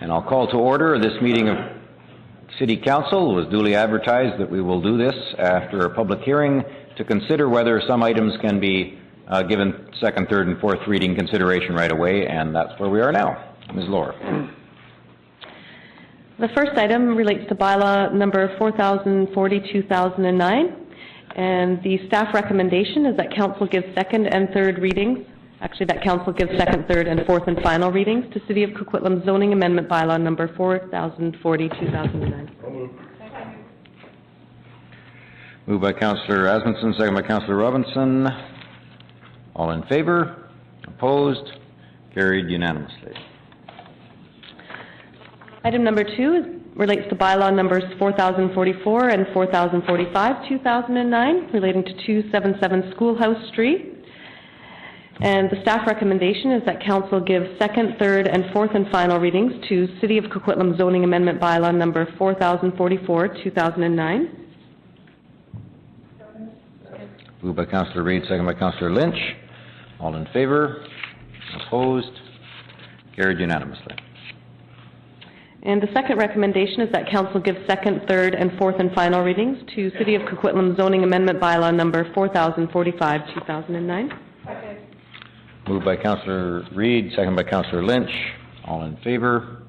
And I'll call to order this meeting of City Council. It was duly advertised that we will do this after a public hearing to consider whether some items can be given second, third, and fourth reading consideration right away, and that's where we are now. Ms. Lohr. The first item relates to bylaw number 4040-2009, and the staff recommendation is that council gives second and third readings. Actually, that council gives second, third, and fourth and final readings to City of Coquitlam zoning amendment bylaw number 4040-2009. Moved by Councillor Asmundson, second by Councillor Robinson. All in favor? Opposed? Carried unanimously. Item number 2 relates to bylaw numbers 4044 and 4045-2009 relating to 277 Schoolhouse Street. And the staff recommendation is that council give second, third, and fourth and final readings to City of Coquitlam zoning amendment bylaw number 4044-2009. Moved by Councillor Reid, second by Councillor Lynch. All in favor? Opposed? Carried unanimously. And the second recommendation is that council give second, third, and fourth and final readings to City of Coquitlam zoning amendment bylaw number 4045-2009. Okay. Moved by Councillor Reid, second by Councillor Lynch. All in favor?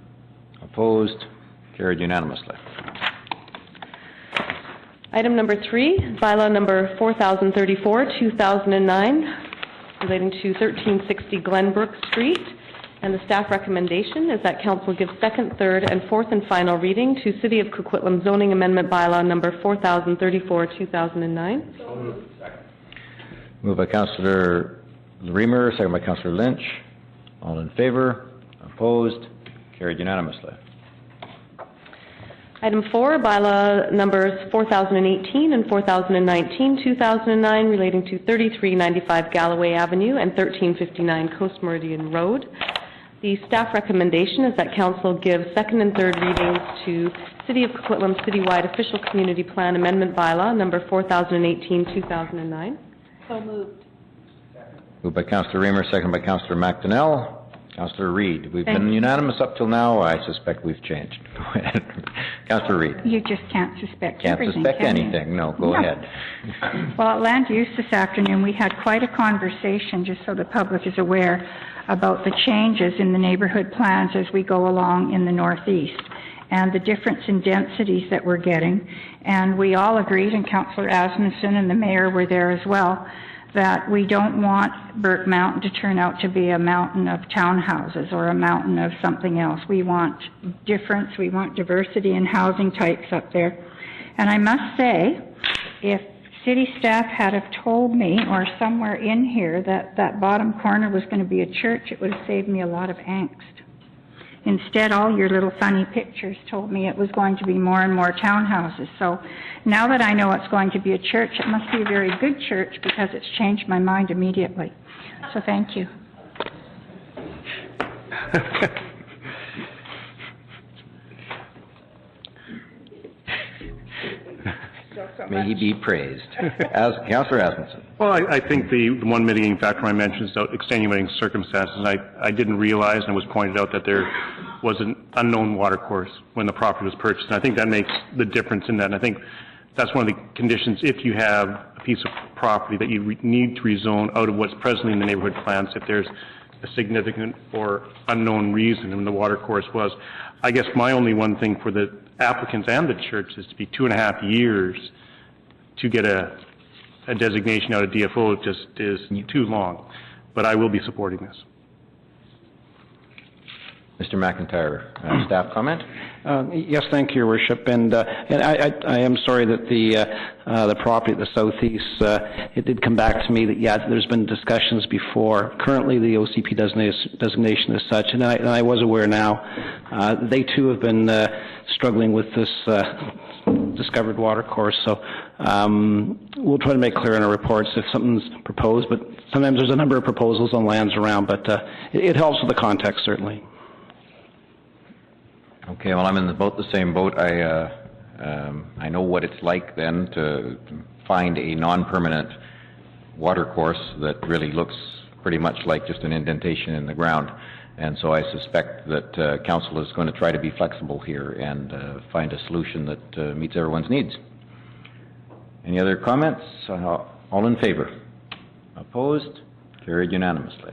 Opposed? Carried unanimously. Item number 3, bylaw number 4034-2009 relating to 1360 Glenbrook Street. And the staff recommendation is that council give second, third, and fourth and final reading to City of Coquitlam zoning amendment bylaw number 4034-2009. Moved by Councillor Reamer, second by Councillor Lynch. All in favor? Opposed? Carried unanimously. Item 4, bylaw numbers 4018 and 4019-2009 relating to 3395 Galloway Avenue and 1359 Coast Meridian Road. The staff recommendation is that council give second and third readings to City of Coquitlam Citywide Official Community Plan Amendment Bylaw number 4018-2009. So moved. Moved by Councillor Reamer, second by Councillor McDonnell. Councillor Reid. We've been unanimous up till now. I suspect we've changed. Go ahead. Councillor Reid. You just can't suspect everything. Can't suspect anything. No, go ahead. Well, at land use this afternoon, we had quite a conversation, just so the public is aware, about the changes in the neighborhood plans as we go along in the Northeast and the difference in densities that we're getting. And we all agreed, and Councillor Asmundson and the Mayor were there as well, that we don't want Burke Mountain to turn out to be a mountain of townhouses or a mountain of something else. We want difference, we want diversity in housing types up there. And I must say, if city staff had have told me, or somewhere in here, that that bottom corner was going to be a church, it would have saved me a lot of angst. Instead, all your little funny pictures told me it was going to be more and more townhouses. So now that I know it's going to be a church, it must be a very good church because it's changed my mind immediately. So thank you. May he be praised. As Councillor Asmundson. Well, I think the one mitigating factor I mentioned is extenuating circumstances. I didn't realize, and it was pointed out, that there was an unknown watercourse when the property was purchased. And I think that makes the difference in that. And I think that's one of the conditions if you have a piece of property that you need to rezone out of what's presently in the neighborhood plans, if there's a significant or unknown reason, and the watercourse was. I guess my only one thing for the applicants and the church is to be 2.5 years to get a designation out of DFO. Just is too long. But I will be supporting this. Mr. McIntyre, staff comment? Yes, thank you, Your Worship. And I am sorry that the property at the southeast, it did come back to me that, yeah, there's been discussions before. Currently, the OCP designation is such, and I was aware now. They, too, have been struggling with this discovered watercourse. So we'll try to make clear in our reports if something's proposed, but sometimes there's a number of proposals on lands around, but it helps with the context, certainly. Okay, well, I'm in the same boat. I know what it's like then to find a non-permanent watercourse that really looks pretty much like just an indentation in the ground. And so I suspect that council is going to try to be flexible here and find a solution that meets everyone's needs. Any other comments? All in favor? Opposed? Carried unanimously.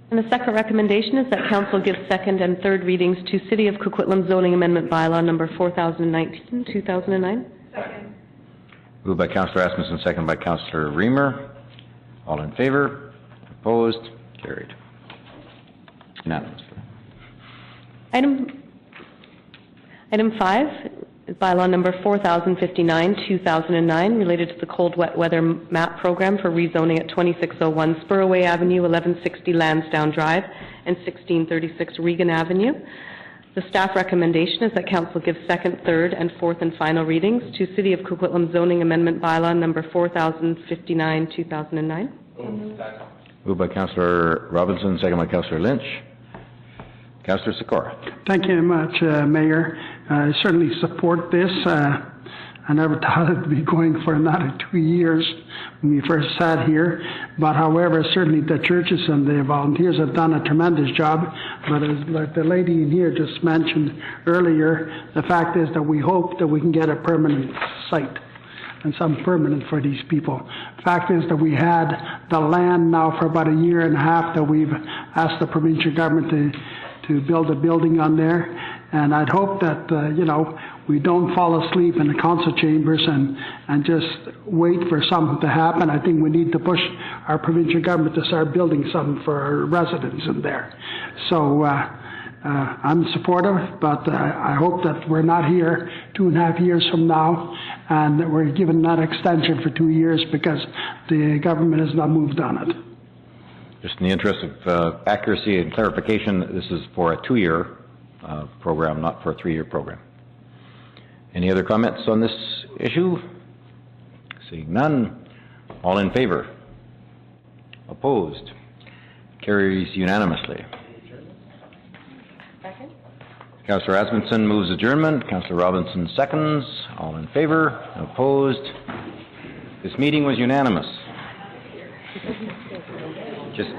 And the second recommendation is that council give second and third readings to City of Coquitlam Zoning Amendment Bylaw number 4019, 2009. Second. Moved by Councillor Asmussen, second by Councillor Reamer. All in favor? Opposed? Carried unanimously. Item 5 is bylaw number 4059, 2009, related to the cold wet weather map program for rezoning at 2601 Spurway Avenue, 1160 Lansdowne Drive, and 1636 Regan Avenue. The staff recommendation is that council give second, third, and fourth and final readings to City of Coquitlam Zoning Amendment Bylaw number 4059, 2009. Moved by Councillor Robinson, second by Councillor Lynch. Councillor Sikora. Thank you very much, Mayor. I certainly support this. I never thought it would be going for another 2 years when we first sat here. But however, certainly the churches and the volunteers have done a tremendous job. But as like the lady in here just mentioned earlier, the fact is that we hope that we can get a permanent site and some permanent for these people. Fact is that we had the land now for about a year and a half that we've asked the provincial government to build a building on there. And I'd hope that, we don't fall asleep in the council chambers and just wait for something to happen. I think we need to push our provincial government to start building something for our residents in there. So I'm supportive, but I hope that we're not here 2.5 years from now and that we're given that extension for 2 years because the government has not moved on it. Just in the interest of accuracy and clarification, this is for a 2-year program, not for a 3-year program. Any other comments on this issue? Seeing none. All in favor? Opposed? Carries unanimously. Second. Councillor Asmussen moves adjournment. Councillor Robinson seconds. All in favor? Opposed? This meeting was unanimous.